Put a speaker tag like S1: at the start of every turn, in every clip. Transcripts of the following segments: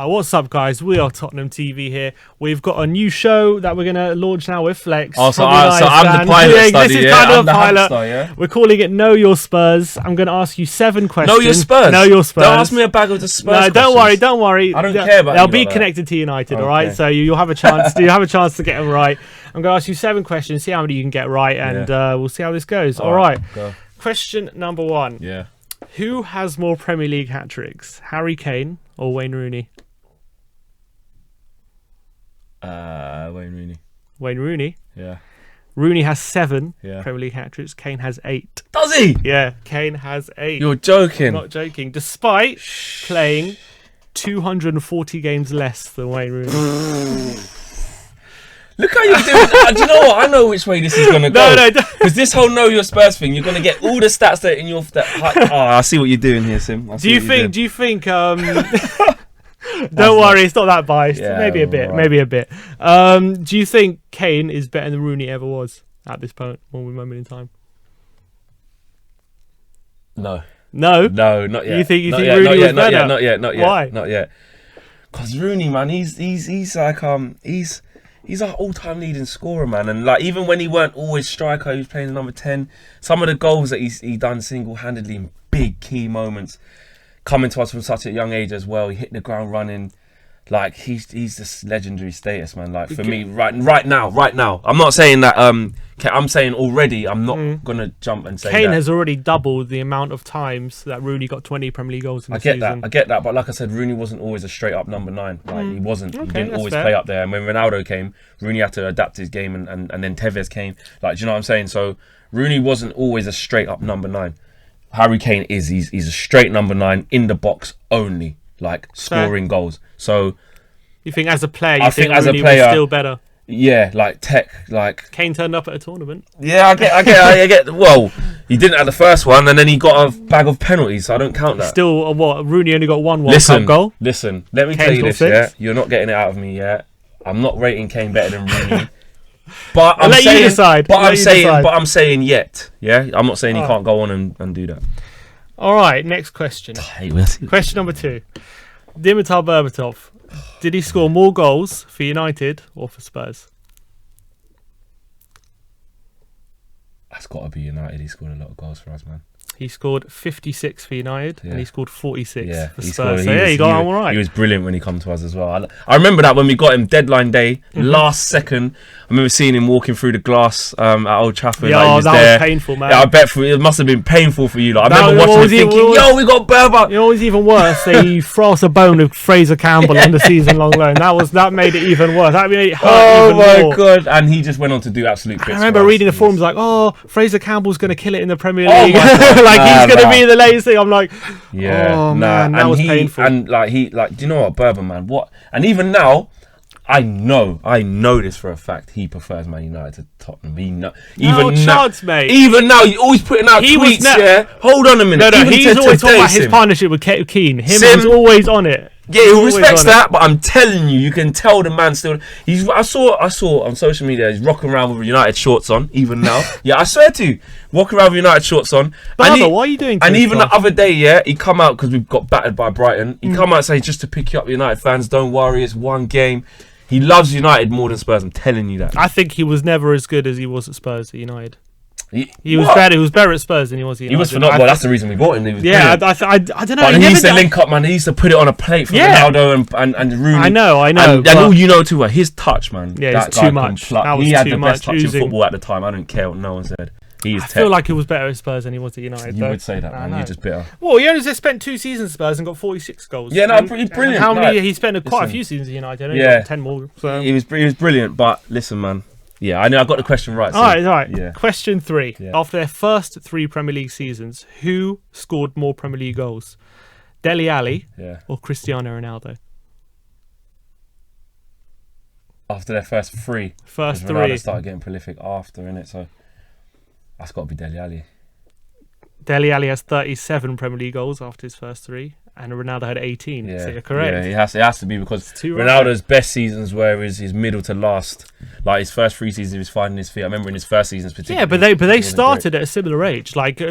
S1: What's up, guys? We are Tottenham TV here. We've got a new show that we're going to launch now with Flex.
S2: Oh, so I'm the pilot study,
S1: This is
S2: yeah?
S1: kind of
S2: I'm the
S1: pilot.
S2: hamster, yeah?
S1: We're calling it Know Your Spurs. I'm going to ask you 7 questions.
S2: Know your Spurs.
S1: Know Your Spurs.
S2: Don't ask me a bag of the Spurs.
S1: No, don't
S2: questions.
S1: worry.
S2: I don't care about
S1: They'll
S2: you
S1: be
S2: like that.
S1: connected to United,
S2: Okay.
S1: all right? So you'll have a chance. You have a chance to get them right. I'm going to ask you 7 questions, see how many you can get right, and we'll see how this goes. All right.
S2: Go.
S1: Question number 1.
S2: Yeah.
S1: Who has more Premier League hat-tricks, Harry Kane or Wayne Rooney?
S2: Wayne Rooney.
S1: Wayne Rooney.
S2: Yeah.
S1: Rooney has 7
S2: Yeah.
S1: Premier League hat-tricks. Kane has 8.
S2: Does he?
S1: Yeah, Kane has 8.
S2: You're joking.
S1: I'm not joking. Despite playing 240 games less than Wayne Rooney.
S2: Look how you're doing. Do you know what? I know which way this is gonna go.
S1: No,
S2: because this whole Know Your Spurs thing, you're gonna get all the stats that in your. I see what you're doing here, Sim.
S1: Do you think? Don't worry, it's not that biased.
S2: Yeah,
S1: maybe a bit.
S2: right.
S1: Maybe a bit. Do you think Kane is better than Rooney ever was at this moment in time?
S2: No.
S1: No.
S2: No, not yet.
S1: You think
S2: Not
S1: Rooney was
S2: not
S1: better?
S2: Yet, not yet. Not yet.
S1: Why?
S2: Not yet. Because Rooney, man, he's like he's our all-time leading scorer, man. And like even when he weren't always striker, he was playing the number 10. Some of the goals that he done single-handedly in big key moments, coming to us from such a young age as well. He hit the ground running. Like he's this legendary status, man. Like for me, right now. I'm not saying that. I'm saying already. I'm not gonna jump and say
S1: Kane
S2: that.
S1: has already doubled the amount of times that Rooney got 20 Premier League goals in the season.
S2: I get that. But like I said, Rooney wasn't always a straight up number 9. Like he wasn't.
S1: Okay,
S2: he didn't
S1: that's
S2: always
S1: fair.
S2: play up there. And when Ronaldo came, Rooney had to adapt his game, and then Tevez came. Like, do you know what I'm saying? So Rooney wasn't always a straight up number 9. Harry Kane is. He's a straight number 9 in the box only, like scoring goals. So
S1: You think as a player,
S2: I think as a
S1: Rooney
S2: player-
S1: was still better?
S2: yeah, like tech, like.
S1: Kane turned up at a tournament.
S2: Yeah, I get. Well, he didn't at the first one, and then he got a bag of penalties, so I don't count that.
S1: Still, Rooney only got one World Cup goal.
S2: Listen, let me
S1: Kane's
S2: tell you
S1: got
S2: this,
S1: 6.
S2: yeah? You're not getting it out of me yet. I'm not rating Kane better than Rooney. But
S1: I'll let you decide.
S2: But
S1: I'll let you decide.
S2: I'm saying yet, yeah? I'm not saying he
S1: Oh.
S2: can't go on and do that.
S1: All right, next question.
S2: Hey, we'll see.
S1: Question number 2. Dimitar Berbatov, did he score more goals for United or for Spurs?
S2: That's got to be United. He scored a lot of goals for us, man.
S1: He scored 56 for United and he scored 46 for
S2: he
S1: Spurs.
S2: scored.
S1: So yeah, he got on all right.
S2: He was brilliant when he come to us as well. I remember that when we got him deadline day, last second. I remember seeing him walking through the glass at Old Trafford.
S1: Yeah,
S2: like he was
S1: that
S2: there.
S1: was painful, man.
S2: Yeah, I bet it must have been painful for you. Like, I
S1: That
S2: remember
S1: was
S2: watching it
S1: even-
S2: thinking, yo, we got Berber.
S1: You know what's even worse? They throw us a bone with Fraser Campbell on the season-long loan. That made it even worse. That made it hurt
S2: Oh
S1: even
S2: my
S1: more.
S2: God! And he just went on to do absolute bits.
S1: I remember
S2: for us.
S1: reading the forums like, "Oh, Fraser Campbell's going to kill it in the Premier
S2: Oh
S1: League.
S2: my God.
S1: like he's going to
S2: Nah.
S1: be the latest thing." I'm like,
S2: Yeah,
S1: "Oh man, that
S2: and
S1: was
S2: he,
S1: painful."
S2: And like do you know what, Berber, man? What? And even now, I know this for a fact. He prefers Man United to Tottenham.
S1: No
S2: Even
S1: chance, mate.
S2: Even now, he's always putting out
S1: He was
S2: tweets. Yeah, hold on a minute.
S1: No,
S2: Even
S1: he's always talking about his
S2: Sim.
S1: partnership with Keane. Him
S2: Sim.
S1: was always on it.
S2: Yeah, he
S1: Always
S2: respects
S1: on it.
S2: that, but I'm telling you can tell the man still. I saw on social media he's rocking around with United shorts on, even now. Yeah, I swear to you, walking around with United shorts on.
S1: Berber, what are you doing to
S2: And
S1: this
S2: even
S1: guy?
S2: the other day, yeah, he come out because we've got battered by Brighton. He come out and say just to pick you up, United fans, don't worry, it's one game. He loves United more than Spurs. I'm telling you that.
S1: I think he was never as good as he was at Spurs at United. He was
S2: What?
S1: better. He was better at Spurs than he was at United.
S2: He was phenomenal. Well, that's the reason we bought him. He was
S1: Yeah,
S2: brilliant.
S1: I don't know.
S2: But he
S1: never
S2: used to
S1: did-
S2: link up, man. He used to put it on a plate for
S1: Yeah.
S2: Ronaldo and Rooney.
S1: I know.
S2: And
S1: but-
S2: all you know too well, his touch, man.
S1: Yeah,
S2: that
S1: it's
S2: guy
S1: too
S2: can
S1: much.
S2: pluck.
S1: That was
S2: He had
S1: too
S2: the
S1: much
S2: best touch
S1: using-
S2: in football at the time. I don't care what no one said. He is
S1: I feel like he was better at Spurs than he was at United.
S2: you
S1: though.
S2: would say that,
S1: I
S2: man.
S1: know.
S2: You're just bitter.
S1: Well, he only just spent 2 seasons at Spurs and got 46 goals.
S2: Yeah, no,
S1: And-
S2: pretty
S1: and
S2: brilliant.
S1: How many?
S2: Like,
S1: He spent quite a
S2: listen.
S1: few seasons at United. Only
S2: Yeah.
S1: got 10 more. So.
S2: He was brilliant. But listen, man. Yeah, I know. I got the question right. So,
S1: All right.
S2: Yeah.
S1: Question 3.
S2: Yeah.
S1: After their first 3 Premier League seasons, who scored more Premier League goals? Dele Alli
S2: Yeah.
S1: or Cristiano Ronaldo?
S2: After their first 3.
S1: First
S2: 'cause Ronaldo
S1: 3.
S2: started getting prolific after, innit? So that's got to be Dele Alli.
S1: Dele Alli has 37 Premier League goals after his first 3, and Ronaldo had 18.
S2: Yeah,
S1: So you're correct.
S2: Yeah, it has to be because
S1: Two right.
S2: Ronaldo's best seasons were his middle to last. Like his first 3 seasons, he was finding his feet. I remember in his first seasons, particularly.
S1: Yeah, but they
S2: he wasn't
S1: started
S2: great.
S1: at a similar age. Like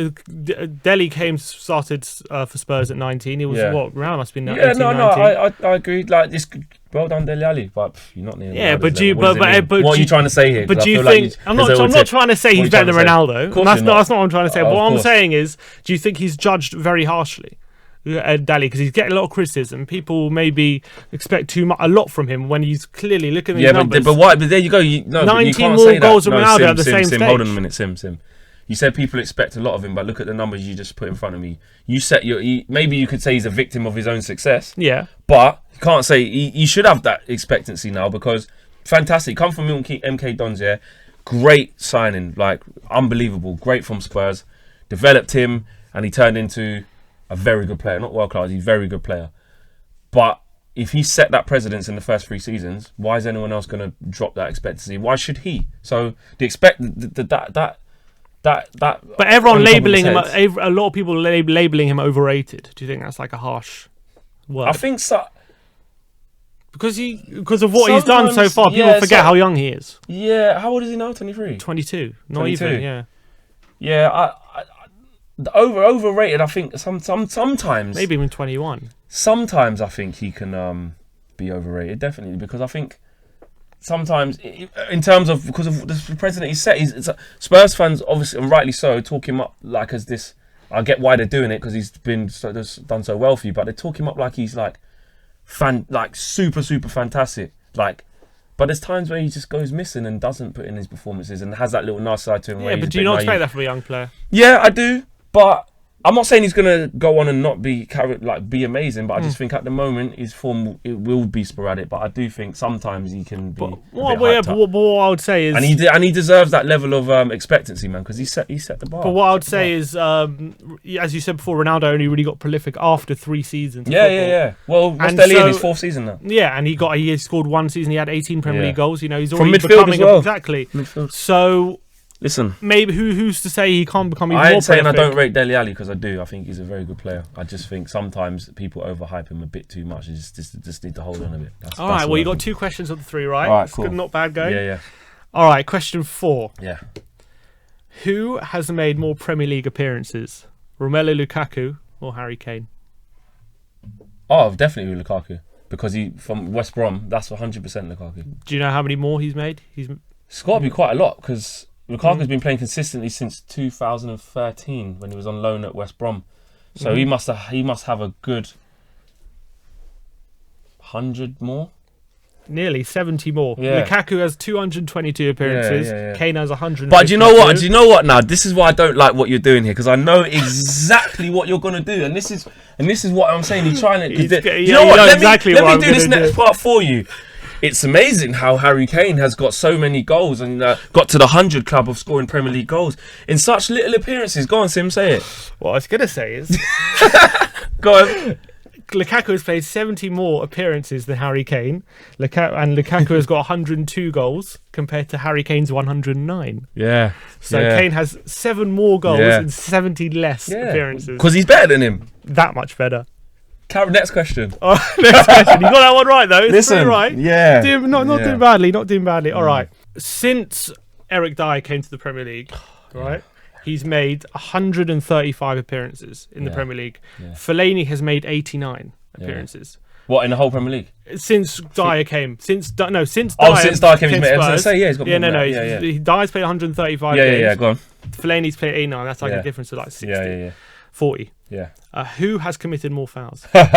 S1: Dele came started for Spurs at 19. He was what? Ronaldo must have been 18, 19.
S2: I agree. Like this, well done, Dele Alli, but you're not near.
S1: Yeah,
S2: Ronaldo's
S1: but you,
S2: level.
S1: but
S2: what are you trying to say here?
S1: But do you
S2: feel
S1: think I'm not trying to say he's better than Ronaldo. That's not what I'm trying to say. But what I'm saying is, do you think he's judged very harshly? Dele, because he's getting a lot of criticism. People maybe expect a lot from him when he's clearly looking at these numbers.
S2: But there you go.
S1: 19 more goals than Ronaldo at the same stage.
S2: Hold on a minute, Sim. You said people expect a lot of him, but look at the numbers you just put in front of me. You set maybe you could say he's a victim of his own success.
S1: Yeah,
S2: but you can't say you should have that expectancy now because fantastic. Come from MK Dons, yeah. Great signing, like unbelievable. Great from Spurs. Developed him, and he turned into a very good player, not world class. He's a very good player, but if he set that precedence in the first 3 seasons, why is anyone else going to drop that expectancy? Why should he? So that.
S1: But everyone labeling him. A lot of people labeling him overrated. Do you think that's like a harsh word?
S2: I think so.
S1: Because of what he's done so far, people forget how young he is.
S2: Yeah, how old is he now? 23.
S1: 22. Not
S2: 22.
S1: even. Yeah.
S2: Yeah, overrated. I think sometimes
S1: maybe even 21.
S2: Sometimes I think he can be overrated, definitely, because I think sometimes in terms of because of the precedent he set, Spurs fans obviously and rightly so talk him up like as this. I get why they're doing it because he's been done so well for you, but they talk him up like he's like super fantastic. Like, but there's times where he just goes missing and doesn't put in his performances and has that little nice side to him.
S1: Yeah, but do you not expect that from a young player?
S2: Yeah, I do. But I'm not saying he's gonna go on and not be amazing. But I just think at the moment his form it will be sporadic. But I do think sometimes he can be. But what
S1: I would say is,
S2: and he deserves that level of expectancy, man, because he set the bar.
S1: But what I would say is, as you said before, Ronaldo only really got prolific after 3 seasons.
S2: Yeah. Well, what's Dele in his 4th season now?
S1: Yeah, and he scored 1 season. He had 18 Premier League goals. You know, he's already
S2: from midfield as well.
S1: Exactly.
S2: Midfield.
S1: So.
S2: Listen,
S1: maybe who's to say he can't become even more
S2: I ain't saying
S1: prolific.
S2: I don't rate Dele Alli because I do. I think he's a very good player. I just think sometimes people overhype him a bit too much. You just need to hold on a bit.
S1: All right, well, you got 2 questions of the 3, right?
S2: All right, cool.
S1: Good, not bad going.
S2: Yeah.
S1: All right, question 4.
S2: Yeah.
S1: Who has made more Premier League appearances, Romelu Lukaku or Harry Kane?
S2: Oh, definitely Lukaku because he from West Brom. That's 100% Lukaku.
S1: Do you know how many more he's made?
S2: It's got to be quite a lot because Lukaku's been playing consistently since 2013 when he was on loan at West Brom. So he must have a good 100 more.
S1: Nearly 70 more.
S2: Yeah.
S1: Lukaku has 222 appearances. Yeah. Kane has 100.
S2: But do you know what? Do you know what? Now this is why I don't like what you're doing here because I know exactly what you're gonna do, and this is what I'm saying. You're trying to. You know what? Let me do this next part for you. It's amazing how Harry Kane has got so many goals and got to the 100 club of scoring Premier League goals in such little appearances. Go on, Sim, say it.
S1: What I was going to say is...
S2: Go on.
S1: Lukaku has played 70 more appearances than Harry Kane. Lukaku has got 102 goals compared to Harry Kane's 109.
S2: Yeah.
S1: So Kane has 7 more goals and 70 less appearances.
S2: Because he's better than him.
S1: That much better.
S2: Next question.
S1: Next question. You got that one right, though. It's pretty right.
S2: Yeah.
S1: Not doing badly. Not doing badly. All right. Since Eric Dyer came to the Premier League, right, he's made 135 appearances in the Premier League. Yeah. Fellaini has made 89 appearances.
S2: What, in the whole Premier League?
S1: Since Dyer came. Since Dyer came, he's
S2: made. I was going to say, he's got
S1: Dyer's played 135 games.
S2: Yeah, go on.
S1: Fellaini's played 89. That's like a difference of like 60. 40.
S2: Yeah.
S1: Who has committed more fouls?
S2: That's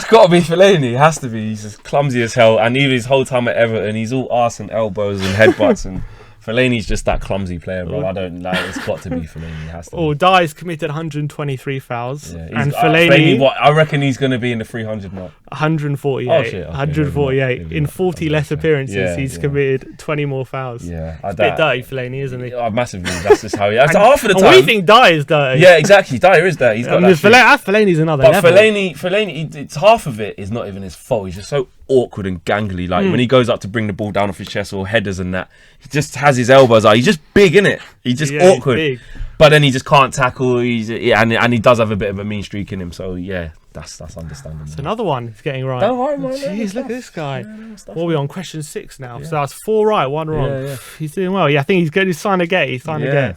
S2: got to be Fellini. It has to be. He's just clumsy as hell. And even his whole time at Everton, he's all arse and elbows and headbutts. And Fellaini's just that clumsy player, bro. I don't like. It's got to be Fellini. It has to.
S1: Oh, Dyer's committed 123 fouls, and
S2: Fellaini. What I reckon he's going to be in the 300 mark.
S1: 148.
S2: Oh, shit. Okay,
S1: 148 in 40 less appearances. He's committed 20 more fouls.
S2: Yeah,
S1: it's a bit dirty, Fellaini, isn't he?
S2: Massively. That's just how he. That's half of the time.
S1: And we think Dyer's dirty.
S2: Yeah, exactly. Dyer is dirty. He's got that.
S1: Fellaini's another level.
S2: Fellaini. It's half of it is not even his fault. He's just so awkward and gangly. Like when he goes up to bring the ball down off his chest or headers and that, he just has his elbows out. He's just big, innit? He's just awkward. But then he just can't tackle. And he does have a bit of a mean streak in him. So yeah, that's understandable.
S1: It's another one he's getting right.
S2: Don't worry, man.
S1: Jeez, look at this guy. What are we on? Question 6 now. So that's 4 right, 1 wrong.
S2: Yeah.
S1: He's doing well. Yeah, I think he's getting his sign again. He's signed again.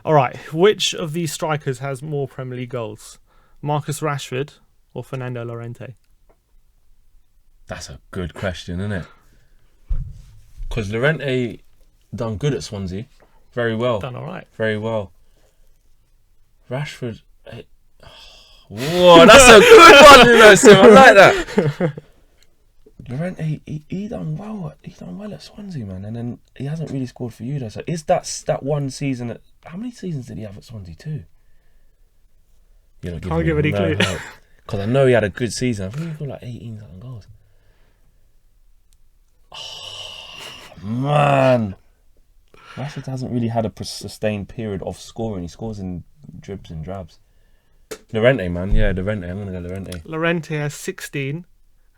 S1: All right. Which of these strikers has more Premier League goals? Marcus Rashford or Fernando Llorente?
S2: That's a good question, isn't it? Because Llorente done good at Swansea. Very well.
S1: Done all right.
S2: Very well. Rashford. Whoa, that's a good one, you know, Sim. I like that. Llorente, he done well. He done well at Swansea, man, and then he hasn't really scored for you, though. So is that one season? How many seasons did he have at Swansea too? You know,
S1: can't give any clue.
S2: Because I know he had a good season. I think he got like 18 goals. Oh, man. Rashford hasn't really had a sustained period of scoring. He scores in dribs and drabs. Llorente, man. Yeah, Llorente. I'm going to go Llorente.
S1: Llorente has 16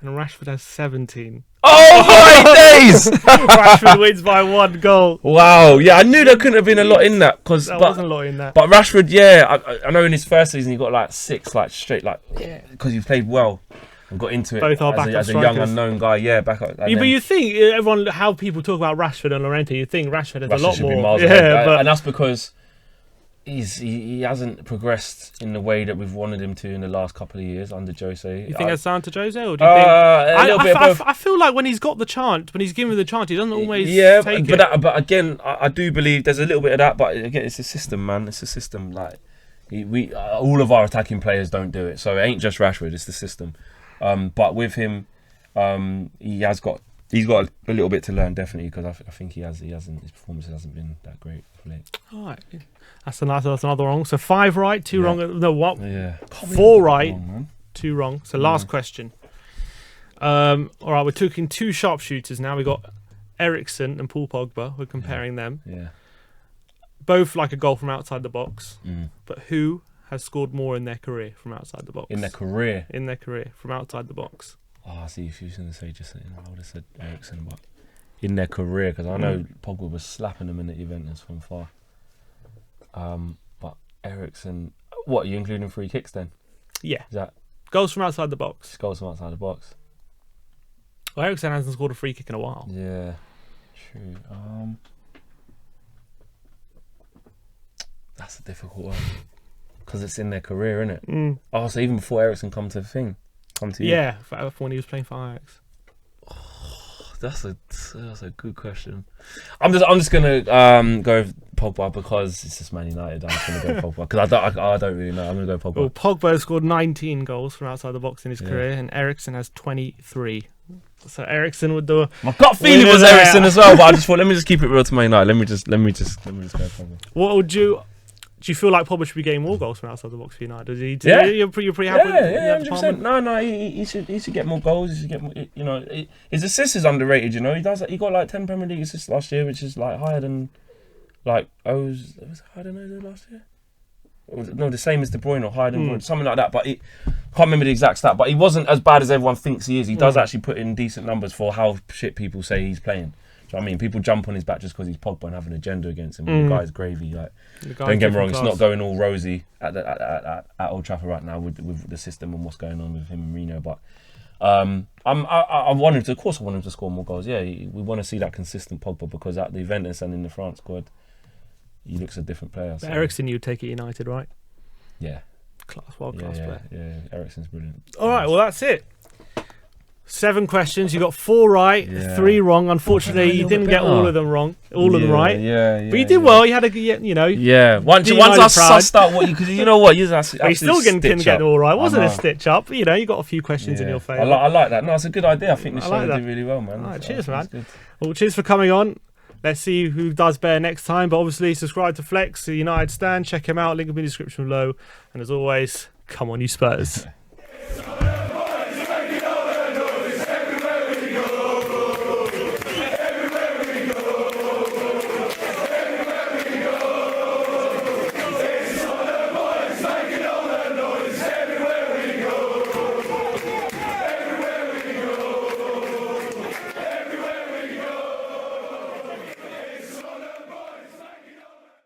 S1: and Rashford has 17.
S2: Oh, my days!
S1: Rashford wins by 1 goal.
S2: Wow. Yeah, I knew there couldn't have been a lot in that.
S1: There wasn't a lot in that.
S2: But Rashford, yeah, I know in his first season he got like 6, like straight, like, because he played well. And got into it
S1: both are
S2: as a young unknown guy, back up.
S1: But you think everyone, how people talk about Rashford and Llorente, you think Rashford has a lot more.
S2: And that's because he hasn't progressed in the way that we've wanted him to in the last couple of years under Jose.
S1: You think that's down to Jose, or do you think
S2: a little bit of both?
S1: I feel like when he's got the chance, when he's given the chance, he doesn't always take it.
S2: But again, I do believe there's a little bit of that. But again, it's a system, man. It's a system. Like we all of our attacking players don't do it, so it ain't just Rashford. It's the system. But with him, he's got a little bit to learn, definitely, because I think his performance hasn't been that great of late.
S1: All right, that's another wrong. So 5 right, 2 wrong. No, what?
S2: Yeah,
S1: 4 right, 2 wrong. So last question. All right, we're talking 2 sharpshooters now. We got Eriksen and Paul Pogba. We're comparing them.
S2: Yeah,
S1: both like a goal from outside the box. But who has scored more in their career from outside the box?
S2: In their career
S1: from outside the box.
S2: Oh, I see. If you was going to say just something, I would have said Eriksen, but in their career, because I know Pogba was slapping them in the Juventus from far. But Eriksen, what, are you including free kicks then?
S1: Yeah.
S2: Is that
S1: goals from outside the box?
S2: Goals from outside the box.
S1: Well, Eriksen hasn't scored a free kick in a while.
S2: Yeah, true. That's a difficult one. Because it's in their career, isn't it? Oh, so even before Eriksen come to you?
S1: Yeah, when he was playing for Ajax.
S2: Oh, that's a good question. I'm just gonna go with Pogba because it's just Man United. I'm just gonna go Pogba because I don't really know. I'm gonna go Pogba.
S1: Well, Pogba has scored 19 goals from outside the box in his career, and Eriksen has 23. So Eriksen would do.
S2: My gut feeling was Eriksen as well, but I just thought let me just keep it real to Man United. Let me just go Pogba.
S1: What would you? Do you feel like Pogba should be getting more goals from outside the box for United? You're pretty happy with that
S2: 100%. No, he should get more goals. He should get more, his assists is underrated, He got like 10 Premier League assists last year, which is like higher than was higher than Ozil last year? No, the same as De Bruyne or higher than something like that. But I can't remember the exact stat. But he wasn't as bad as everyone thinks he is. He does actually put in decent numbers for how shit people say he's playing. I mean, people jump on his back just because he's Pogba and have an agenda against him. The guy's gravy. Don't get me wrong, it's not going all rosy at Old Trafford right now with the system and what's going on with him and Mourinho. But I want him to, of course, I want him to score more goals. Yeah, we want to see that consistent Pogba because at the Juventus and in the France squad, he looks a different player.
S1: But Eriksen, you'd take it United, right?
S2: Yeah,
S1: world class player.
S2: Yeah, Eriksen's brilliant.
S1: All right, well that's it. 7 questions. You got 4 right, 3 wrong. Unfortunately, you didn't get all of them wrong. All of them right.
S2: Yeah.
S1: But you did well. You had a,
S2: Yeah. Once I sussed out what because you know what, you
S1: still didn't get it all right. Wasn't a stitch up. You got a few questions in your favour.
S2: I like that. No, it's a good idea. I think the show did really well, man.
S1: All right, cheers, man. Well, cheers for coming on. Let's see who does better next time. But obviously, subscribe to Flex, the United Stand. Check him out. Link will be in the description below. And as always, come on, you Spurs.